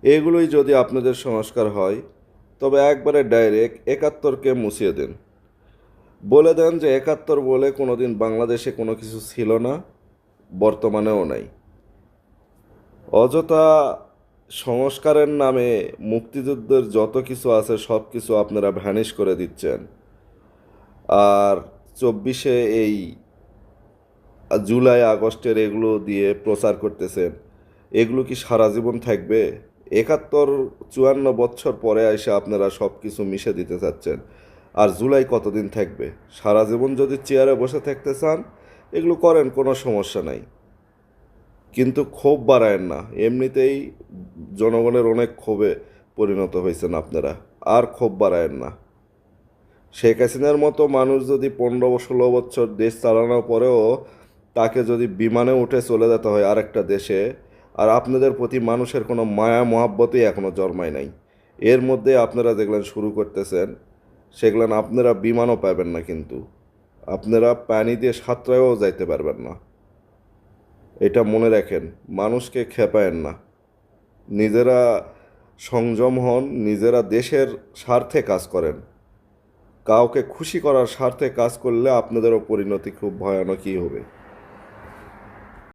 এগুলোই যদি আপনাদের সংস্কার হয় তবে একবারে ডাইরেক্ট একাত্তরকে মুছিয়ে দেন। বলে দেন যে একাত্তর বলে কোনোদিন বাংলাদেশে কোনো কিছু ছিল না, বর্তমানেও নাই। অযথা সংস্কারের নামে মুক্তিযুদ্ধের যত কিছু আছে সব কিছু আপনারা ভ্যানিশ করে দিচ্ছেন। আর 24-এ এই জুলাই আগস্টের এগুলো দিয়ে প্রচার করতেছেন। এগুলো কি সারা জীবন থাকবে? 71-54 বছর পরে এসে আপনারা সব কিছু মিশে দিতে চাচ্ছেন। আর জুলাই কতদিন থাকবে? সারা জীবন যদি চেয়ারে বসে থাকতে চান এগুলো করেন, কোনো সমস্যা নাই, কিন্তু ক্ষোভ বাড়ায়েন না। এমনিতেই জনগণের অনেক ক্ষোভে পরিণত হয়েছেন আপনারা, আর ক্ষোভ বাড়ায়েন না। শেখ হাসিনার মতো মানুষ যদি 15-16 বছর দেশ চালানোর পরেও তাকে যদি বিমানে উঠে চলে যেতে হয় আরেকটা দেশে, আর আপনাদের প্রতি মানুষের কোনো মায়া মহাব্বতই এখনও জন্মায় নাই, এর মধ্যে আপনারা যেগুলো শুরু করতেছেন সেগুলো আপনারা বিমানও পাবেন না, কিন্তু আপনারা পানি দিয়ে সাঁতরায়ও যাইতে পারবেন না। এটা মনে রাখেন, মানুষকে খেপায়েন না। নিজেরা সংযম হন, নিজেরা দেশের স্বার্থে কাজ করেন। কাউকে খুশি করার স্বার্থে কাজ করলে আপনাদেরও পরিণতি খুব ভয়ানকই হবে।